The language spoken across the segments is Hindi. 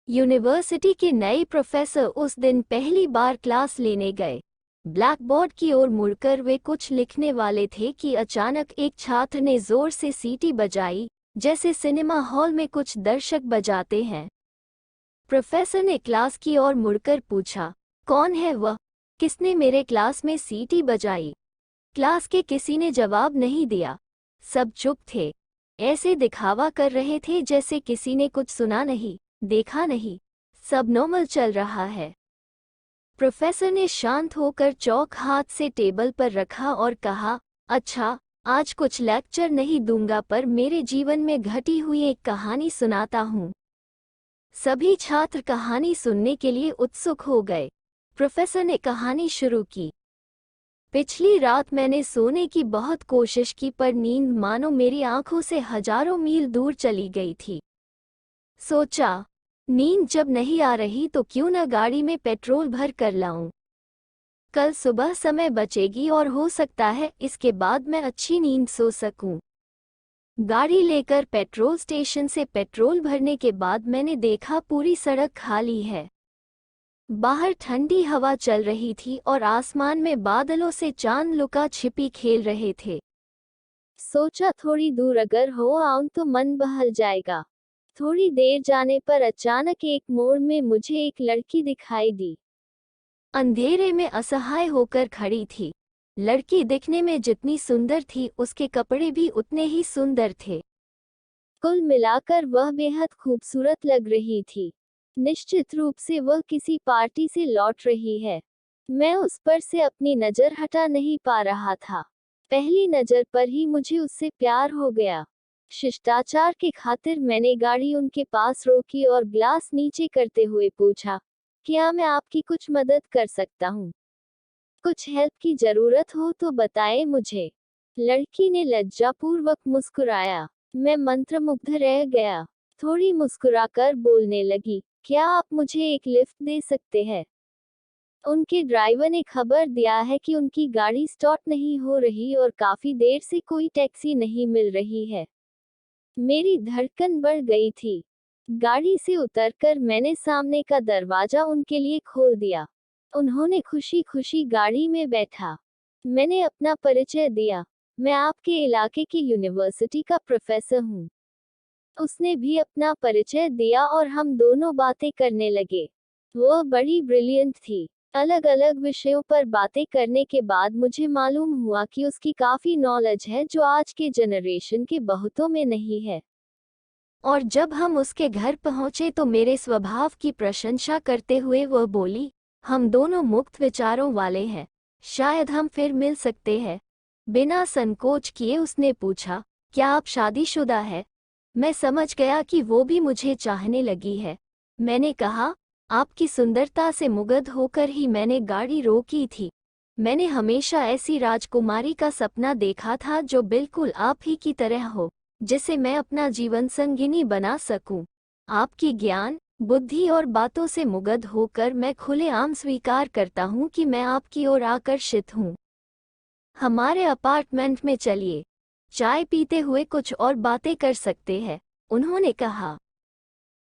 यूनिवर्सिटी के नए प्रोफेसर उस दिन पहली बार क्लास लेने गए। ब्लैक बोर्ड की ओर मुड़कर वे कुछ लिखने वाले थे कि अचानक एक छात्र ने जोर से सीटी बजाई, जैसे सिनेमा हॉल में कुछ दर्शक बजाते हैं। प्रोफेसर ने क्लास की ओर मुड़कर पूछा, कौन है वह? किसने मेरे क्लास में सीटी बजाई? क्लास के किसी ने जवाब नहीं दिया। सब चुप थे, ऐसे दिखावा कर रहे थे जैसे किसी ने कुछ सुना नहीं, देखा नहीं, सब नॉर्मल चल रहा है। प्रोफेसर ने शांत होकर चौक हाथ से टेबल पर रखा और कहा, अच्छा, आज कुछ लेक्चर नहीं दूंगा पर मेरे जीवन में घटी हुई एक कहानी सुनाता हूँ। सभी छात्र कहानी सुनने के लिए उत्सुक हो गए। प्रोफेसर ने कहानी शुरू की। पिछली रात मैंने सोने की बहुत कोशिश की पर नींद मानो मेरी आंखों से हजारों मील दूर चली गई थी। सोचा, नींद जब नहीं आ रही तो क्यों न गाड़ी में पेट्रोल भर कर लाऊं। कल सुबह समय बचेगी और हो सकता है इसके बाद मैं अच्छी नींद सो सकूं। गाड़ी लेकर पेट्रोल स्टेशन से पेट्रोल भरने के बाद मैंने देखा पूरी सड़क खाली है। बाहर ठंडी हवा चल रही थी और आसमान में बादलों से चांद लुका छिपी खेल रहे थे। सोचा थोड़ी दूर अगर हो आऊं तो मन बहल जाएगा। थोड़ी देर जाने पर अचानक एक मोड़ में मुझे एक लड़की दिखाई दी। अंधेरे में असहाय होकर खड़ी थी। लड़की दिखने में जितनी सुंदर थी उसके कपड़े भी उतने ही सुंदर थे। कुल मिलाकर वह बेहद खूबसूरत लग रही थी। निश्चित रूप से वह किसी पार्टी से लौट रही है। मैं उस पर से अपनी नजर हटा नहीं पा रहा था। पहली नजर पर ही मुझे उससे प्यार हो गया। शिष्टाचार के खातिर मैंने गाड़ी उनके पास रोकी और ग्लास नीचे करते हुए पूछा, क्या मैं आपकी कुछ मदद कर सकता हूँ? कुछ हेल्प की जरूरत हो तो बताएं मुझे। लड़की ने लज्जापूर्वक मुस्कुराया। मैं मंत्रमुग्ध रह गया। थोड़ी मुस्कुराकर बोलने लगी, क्या आप मुझे एक लिफ्ट दे सकते हैं? उनके ड्राइवर ने खबर दिया है कि उनकी गाड़ी स्टार्ट नहीं हो रही और काफी देर से कोई टैक्सी नहीं मिल रही है। मेरी धड़कन बढ़ गई थी। गाड़ी से उतरकर मैंने सामने का दरवाजा उनके लिए खोल दिया। उन्होंने खुशी खुशी गाड़ी में बैठा। मैंने अपना परिचय दिया। मैं आपके इलाके की यूनिवर्सिटी का प्रोफेसर हूँ। उसने भी अपना परिचय दिया और हम दोनों बातें करने लगे। वह बड़ी ब्रिलियंट थी। अलग अलग विषयों पर बातें करने के बाद मुझे मालूम हुआ कि उसकी काफी नॉलेज है जो आज के जनरेशन के बहुतों में नहीं है। और जब हम उसके घर पहुंचे तो मेरे स्वभाव की प्रशंसा करते हुए वह बोली, हम दोनों मुक्त विचारों वाले हैं, शायद हम फिर मिल सकते हैं। बिना संकोच किए उसने पूछा, क्या आप शादीशुदा है? मैं समझ गया कि वो भी मुझे चाहने लगी है। मैंने कहा, आपकी सुंदरता से मुग्ध होकर ही मैंने गाड़ी रोकी थी। मैंने हमेशा ऐसी राजकुमारी का सपना देखा था जो बिल्कुल आप ही की तरह हो, जिसे मैं अपना जीवन संगिनी बना सकूं। आपकी ज्ञान, बुद्धि और बातों से मुग्ध होकर मैं खुलेआम स्वीकार करता हूं कि मैं आपकी ओर आकर्षित हूं। हमारे अपार्टमेंट में चलिए, चाय पीते हुए कुछ और बातें कर सकते हैं, उन्होंने कहा।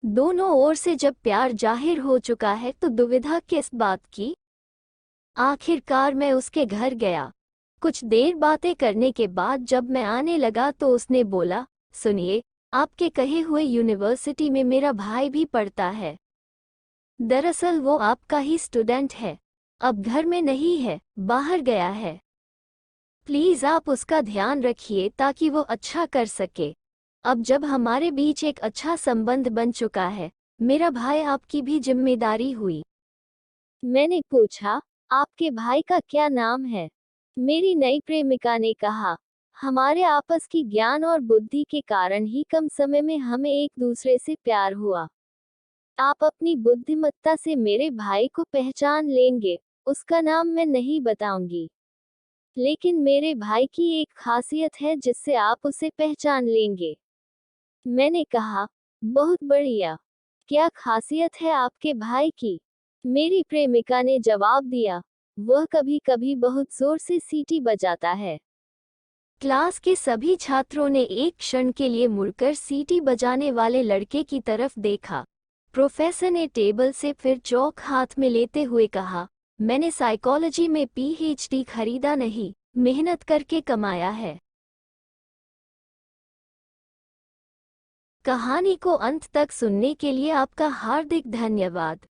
दोनों ओर से जब प्यार जाहिर हो चुका है तो दुविधा किस बात की? आखिरकार मैं उसके घर गया। कुछ देर बातें करने के बाद जब मैं आने लगा तो उसने बोला, सुनिए, आपके कहे हुए यूनिवर्सिटी में मेरा भाई भी पढ़ता है। दरअसल वो आपका ही स्टूडेंट है। अब घर में नहीं है, बाहर गया है। प्लीज आप उसका ध्यान रखिए ताकि वो अच्छा कर सके। अब जब हमारे बीच एक अच्छा संबंध बन चुका है, मेरा भाई आपकी भी जिम्मेदारी हुई। मैंने पूछा, आपके भाई का क्या नाम है? मेरी नई प्रेमिका ने कहा, हमारे आपस की ज्ञान और बुद्धि के कारण ही कम समय में हमें एक दूसरे से प्यार हुआ। आप अपनी बुद्धिमत्ता से मेरे भाई को पहचान लेंगे। उसका नाम मैं नहीं बताऊंगी, लेकिन मेरे भाई की एक खासियत है जिससे आप उसे पहचान लेंगे। मैंने कहा, बहुत बढ़िया। क्या खासियत है आपके भाई की? मेरी प्रेमिका ने जवाब दिया, वह कभी कभी बहुत जोर से सीटी बजाता है। क्लास के सभी छात्रों ने एक क्षण के लिए मुड़कर सीटी बजाने वाले लड़के की तरफ देखा। प्रोफेसर ने टेबल से फिर चौक हाथ में लेते हुए कहा, मैंने साइकोलॉजी में पीएचडी खरीदा नहीं, मेहनत करके कमाया है। कहानी को अंत तक सुनने के लिए आपका हार्दिक धन्यवाद।